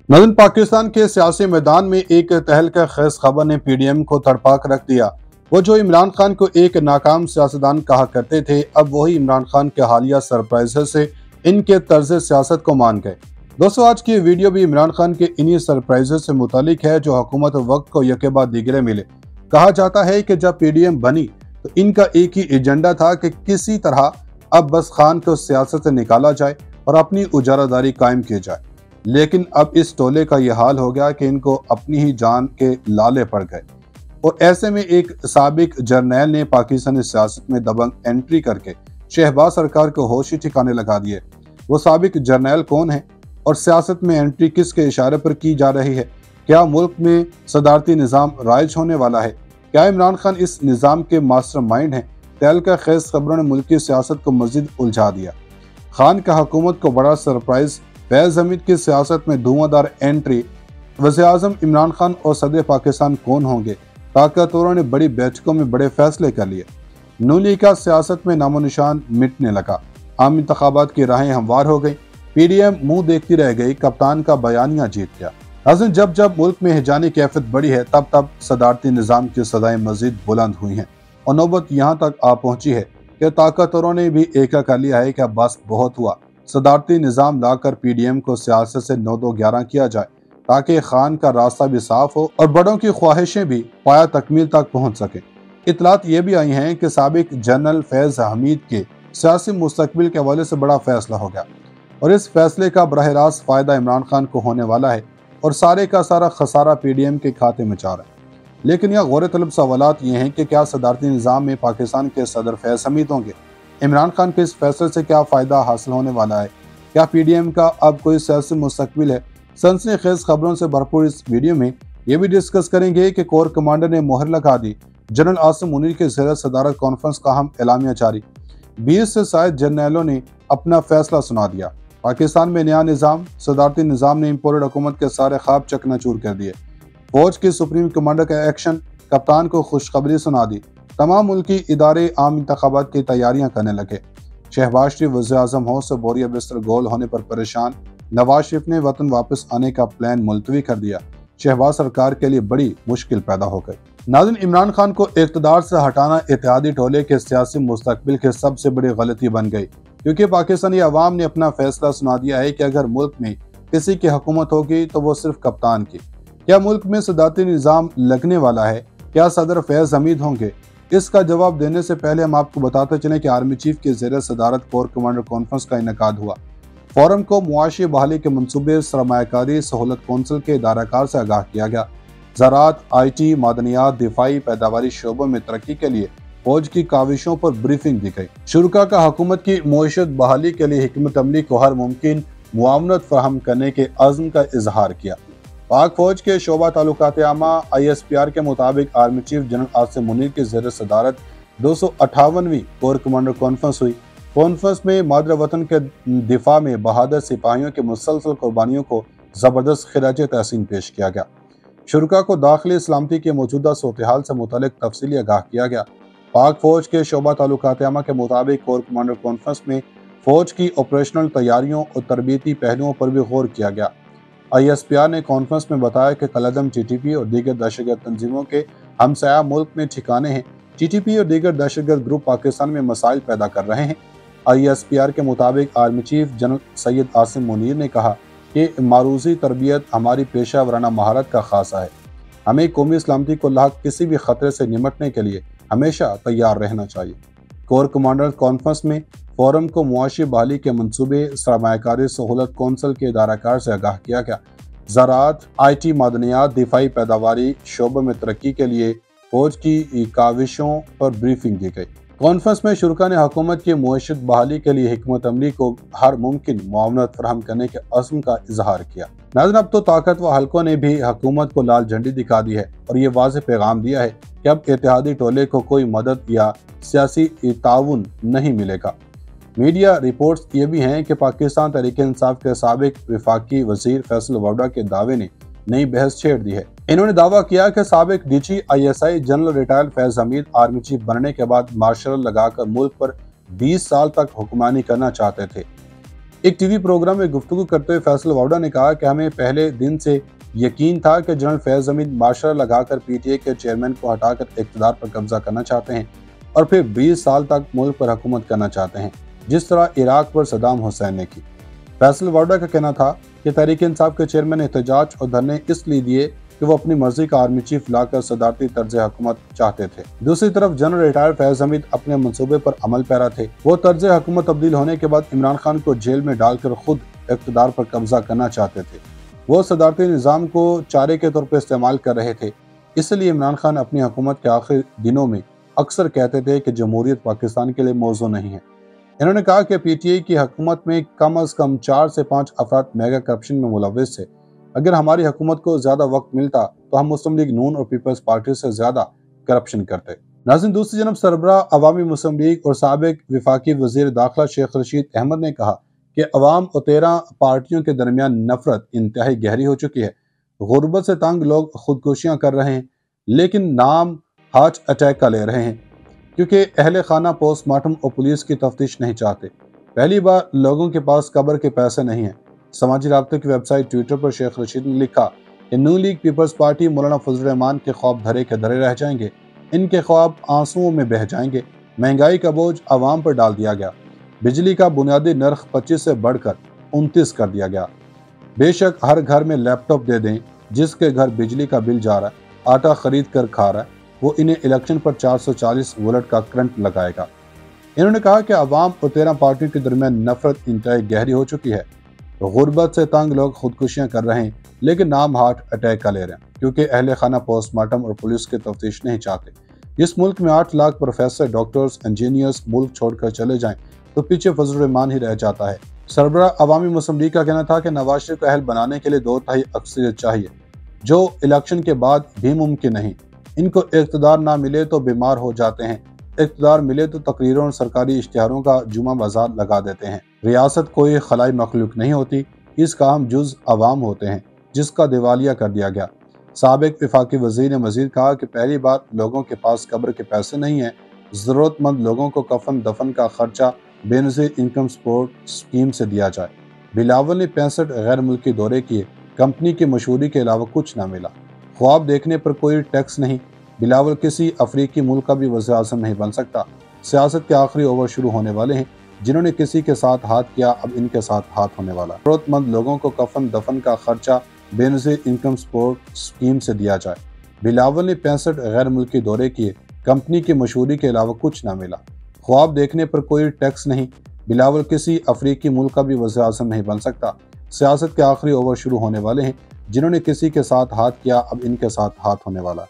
नाज़रीन, पाकिस्तान के सियासी मैदान में एक तहलका खेज खबर ने पीडीएम को तड़पा कर रख दिया। वो जो इमरान खान को एक नाकाम सियासतदान कहा करते थे, अब वही इमरान खान के हालिया सरप्राइज से इनके तर्ज सियासत को मान गए। दोस्तों, आज की वीडियो भी इमरान खान के इन्हीं सरप्राइज से मुतालिक है जो हुकूमत वक्त को यके बाद दीगरे मिले। कहा जाता है कि जब पीडीएम बनी तो इनका एक ही एजेंडा था कि किसी तरह अब बस खान को सियासत से निकाला जाए और अपनी उजारादारी कायम की जाए। लेकिन अब इस टोले का यह हाल हो गया कि इनको अपनी ही जान के लाले पड़ गए और ऐसे में एक साबिक जर्नैल ने पाकिस्तानी सियासत में दबंग एंट्री करके शहबाज सरकार को होश ही ठिकाने लगा दिए। वो साबिक जर्नैल कौन है और सियासत में एंट्री किसके इशारे पर की जा रही है? क्या मुल्क में सदारती निज़ाम राइज होने वाला है? क्या इमरान खान इस निज़ाम के मास्टर माइंड हैं? तहलका खेज खबरों ने मुल्क की सियासत को मज़ीद उलझा दिया। खान का हुकूमत को बड़ा सरप्राइज, फैज हमीद की सियासत में धुआंधार एंट्री, वज़ीर-ए-आज़म इमरान खान और सदर पाकिस्तान कौन होंगे? ताकतवरों ने बड़ी बैठकों में बड़े फैसले कर लिए। नून लीग का सियासत में नामो निशान मिटने लगा। आम इंतखाबात की राहें हमवार हो गई। पीडीएम मुंह देखती रह गई। कप्तान का बयानिया जीत गया। नाज़रीन, जब जब मुल्क में हिजानी कैफियत बढ़ी है तब तब सदारती निज़ाम की सदाएं मजीद बुलंद हुई हैं और नौबत यहाँ तक आ पहुंची है कि ताकतवरों ने भी एका कर लिया है कि अब बस बहुत हुआ। सदारती निज़ाम लाकर पीडीएम को सियासत से 9-2-11 किया जाए ताकि खान का रास्ता भी साफ हो और बड़ों की ख्वाहिशें भी पाया तकमील तक पहुंच सके। इतलात ये भी आई हैं कि साबिक जनरल फैज हमीद के सियासी मुस्तकबिल के हवाले से बड़ा फैसला हो गया और इस फैसले का बराह रास्त फायदा इमरान खान को होने वाला है और सारे का सारा खसारा पीडीएम के खाते में जा रहा है। लेकिन यह गौर तलब सवालात ये हैं कि क्या सदारती निज़ाम में पाकिस्तान के सदर फैज हमीद होंगे? इमरान खान के इस फैसले से क्या फ़ायदा हासिल होने वाला है? क्या पीडीएम का अब कोई सियासी मुस्तकबिल है? सनसनीखेज खबरों से भरपूर इस वीडियो में ये भी डिस्कस करेंगे कि कोर कमांडर ने मोहर लगा दी। जनरल आसिम मुनीर के ज़ेर सदारत कॉन्फ्रेंस का अहम एलामिया जारी। 20 से शायद जर्नैलों ने अपना फैसला सुना दिया। पाकिस्तान में नया निज़ाम, सदारती निज़ाम ने इम्पोर्टेड हुकूमत के सारे ख्वाब चकनाचूर कर दिए। फौज के सुप्रीम कमांडर का एक्शन, कप्तान को खुशखबरी सुना दी। तमाम मुल्की इदारे आम इंतखाबात की तैयारियां करने लगे। शहबाज शरीफ वज़ीर-ए-आज़म हो से बोरिया बिस्तर गोल होने पर परेशान। नवाज शरीफ ने वतन वापस आने का प्लान मुलतवी कर दिया। शहबाज सरकार के लिए बड़ी मुश्किल पैदा हो गई। नाज़रीन, इमरान खान को इक़्तिदार से हटाना इत्तेहादी टोले के सियासी मुस्तकबिल की सबसे बड़ी गलती बन गई, क्योंकि पाकिस्तानी अवाम ने अपना फैसला सुना दिया है कि अगर मुल्क में किसी की हुकूमत होगी तो वो सिर्फ कप्तान की। क्या मुल्क में सदारती निज़ाम लगने वाला है? क्या सदर फैज हमीद होंगे? इसका जवाब देने से पहले हम आपको बताते चलें कि आर्मी चीफ के ज़ेर सदारत कोर कमांडर कॉन्फ्रेंस का इनेकाद हुआ। फोरम को मुआशी बहाली के मनसूबे सरमायाकारी सहूलत कौंसिल के इदाराकार से आगाह किया गया। ज़राअत, IT, मादनियात, दिफाई पैदावारी शोबों में तरक्की के लिए फौज की काविशों पर ब्रीफिंग दी गई। शुरा का हुकूमत की मईशत बहाली के लिए हिकमत अमली को हर मुमकिन मुआवनत फराहम करने के अज़्म का इजहार किया। पाक फौज के शोबा ताल्लुकात आमा ISPR के मुताबिक army chief general Asim Munir के ज़ेर सदारत 258वीं कोर कमांडर कॉन्फ्रेंस हुई। कॉन्फ्रेंस में मादर वतन के दिफा में बहादुर सिपाहियों के मुसलसल कुर्बानियों को ज़बरदस्त खिराज तहसीन पेश किया गया। शुरा को दाखिली सलामती के मौजूदा सूरत-ए-हाल से मुतालिक तफसीली आगाह किया गया। पाक फौज के शोबा ताल्लुकात आमा के मुताबिक कोर कमांडर कॉन्फ्रेंस में फौज की ऑपरेशनल तैयारियों और तरबियती पहलुओं पर भी गौर किया गया। ISPR ने कॉन्फ्रेंस में बताया कि कलअदम TTP और दीगर दहशतगर्द तंजीमों के हमसाया मुल्क में ठिकाने हैं। TTP और दीगर दहशतगर्द ग्रुप पाकिस्तान में मसाइल पैदा कर रहे हैं। ISPR के मुताबिक army chief general Syed Asim Munir ने कहा कि मारूजी तरबियत हमारी पेशा वराना महारत का खासा है। हमें कौमी सलामती को लाक किसी भी खतरे से निमटने के लिए हमेशा तैयार रहना चाहिए। कोर कमांडर कॉन्फ्रेंस में फोरम को मुआशी बहाली के मनसूबे सरमायाकारी सहूलत कौंसिल के इदाराकार से आगाह किया गया। ज़राअत, IT, मादनियात, दिफाई पैदावारी शोबे में तरक्की के लिए फौज की काविशों पर ब्रीफिंग दी गई। कॉन्फ्रेंस में शुरा ने हुकूमत की मईशत बहाली के लिए हिकमत अमली को हर मुमकिन मुआवनत फराहम करने के अज़्म का इजहार किया। नाज़रीन, अब तो ताकतवर हलकों ने भी हुकूमत को लाल झंडी दिखा दी है और ये वाज़ेह पैगाम दिया है कि अब इत्तेहादी टोले को कोई मदद या सियासी ताउन नहीं मिलेगा। मीडिया रिपोर्ट्स ये भी हैं कि पाकिस्तान तहरीक इंसाफ के साबिक वफाकी वजीर फैसल वोडा के दावे ने नई बहस छेड़ दी है। इन्होंने दावा किया कि साबिक DG ISI general retired Faiz Hamid army chief बनने के बाद मार्शल लगाकर मुल्क पर 20 साल तक हुक्मरानी करना चाहते थे। एक टीवी प्रोग्राम में गुफ्तगू करते हुए फैसल वावड़ा ने कहा कि हमें पहले दिन से यकीन था कि जनरल फैज हमीद माशरा लगाकर पीटीआई के चेयरमैन को हटाकर इक़्तिदार पर कब्जा करना चाहते हैं और फिर 20 साल तक मुल्क पर हुकूमत करना चाहते हैं, जिस तरह इराक पर सद्दाम हुसैन ने की। फैसल वावड़ा का कहना था कि तहरीक इंसाफ के चेयरमैन एहतजाज और धरने इसलिए दिए कि वो अपनी मर्जी का आर्मी चीफ लाकर सदारती तर्ज हुकूमत चाहते थे। दूसरी तरफ जनरल रिटायर फैज हमीद अपने मंसूबे पर अमल पैरा थे। वो तर्ज हुकूमत तब्दील होने के बाद इमरान खान को जेल में डालकर खुद इक़्तिदार पर कब्जा करना चाहते थे। वो सदारती निज़ाम को चारे के तौर पर इस्तेमाल कर रहे थे। इसलिए इमरान खान अपनी हुकूमत के आखिरी दिनों में अक्सर कहते थे कि जमहूरियत पाकिस्तान के लिए मौजू नहीं है। इन्होंने कहा कि पीटीआई की हुकूमत में कम अज कम 4 से 5 अफराद मेगा करप्शन में मुलव्वस थे। अगर हमारी हुकूमत को ज्यादा वक्त मिलता तो हम मुस्लिम लीग नून और पीपल्स पार्टी से ज्यादा करप्शन करते। नाज़रीन, दूसरी जनब सरबराह अवामी मुस्लिम लीग और साबिक वफाकी वजीर दाखिला शेख रशीद अहमद ने कहा कि अवाम और 13 पार्टियों के दरमियान नफरत इंतहाई गहरी हो चुकी है। गुर्बत से तंग लोग खुदकुशियां कर रहे हैं, लेकिन नाम हार्ट अटैक का ले रहे हैं, क्योंकि अहले खाना पोस्टमार्टम और पुलिस की तफ्तीश नहीं चाहते। पहली बार लोगों के पास कब्र के पैसे नहीं हैं। समाजी राब्ते की वेबसाइट ट्विटर पर शेख रशीद ने लिखा कि नून लीग पीपल्स पार्टी मौलाना फजल रहमान के ख्वाब धरे के धरे रह जाएंगे, इनके ख्वाब आंसुओं में बह जाएंगे। महंगाई का बोझ आवाम पर डाल दिया गया। बिजली का बुनियादी नर्ख 25 से बढ़कर 29 कर दिया गया। बेशक हर घर में लैपटॉप दे दें, जिसके घर बिजली का बिल जा रहा है, आटा खरीद कर खा रहा है, वो इन्हें इलेक्शन पर 440 वोल्ट का करंट लगाएगा। इन्होंने कहा कि अवाम और 13 पार्टियों के दरमियान नफरत इंतहाई गहरी हो चुकी है। गुर्बत से तंग लोग खुदकुशियां कर रहे हैं, लेकिन नाम हार्ट अटैक का ले रहे हैं, क्योंकि अहले खाना पोस्टमार्टम और पुलिस की तफ्तीश नहीं चाहते। इस मुल्क में 8 लाख प्रोफेसर, डॉक्टर्स, इंजीनियर्स मुल्क छोड़कर चले जाएं तो पीछे फजल रहमान ही रह जाता है। सरबराह अवामी मुस्लिम लीग का कहना था कि नवाज शरीफ को अहल बनाने के लिए 2/3 अक्सरियत चाहिए, जो इलेक्शन के बाद भी मुमकिन नहीं। इनको इक़्तिदार ना मिले तो बीमार हो जाते हैं, इक़्तिदार मिले तो तकरीरों और सरकारी इश्तिहारों का जुमा बाजार लगा देते हैं। रियासत कोई खलाई मखलूक नहीं होती, इसका हम जुज़ अवाम होते हैं, जिसका दिवालिया कर दिया गया। साबिक वफाकी वज़ीर ने मज़ीद कहा कि पहली बार लोगों के पास कब्र के पैसे नहीं हैं। ज़रूरतमंद लोगों को कफन दफन का खर्चा बेनज़ीर इनकम सपोर्ट स्कीम से दिया जाए। बिलावल ने 65 गैर मुल्की दौरे किए, कंपनी की मशहूरी के अलावा कुछ न मिला। ख्वाब देखने पर कोई टैक्स नहीं। बिलावल किसी अफ्रीकी मुल्क का भी वज़ीर आज़म नहीं बन सकता। सियासत के आखिरी ओवर शुरू होने वाले हैं। जिन्होंने किसी के साथ हाथ किया, अब इनके साथ हाथ होने वाला। ज़रूरतमंद लोगों को कफन दफन का खर्चा बेनज़ीर इनकम सपोर्ट स्कीम से दिया जाए। बिलावल ने 65 गैर मुल्की दौरे किए, कंपनी की मशहूरी के अलावा कुछ न मिला। ख्वाब देखने पर कोई टैक्स नहीं। बिलावल किसी अफ्रीकी मुल्क का भी वज़ीर आज़म नहीं बन सकता। सियासत के आखिरी ओवर शुरू होने वाले हैं। जिन्होंने किसी के साथ हाथ किया, अब इनके साथ हाथ होने वाला।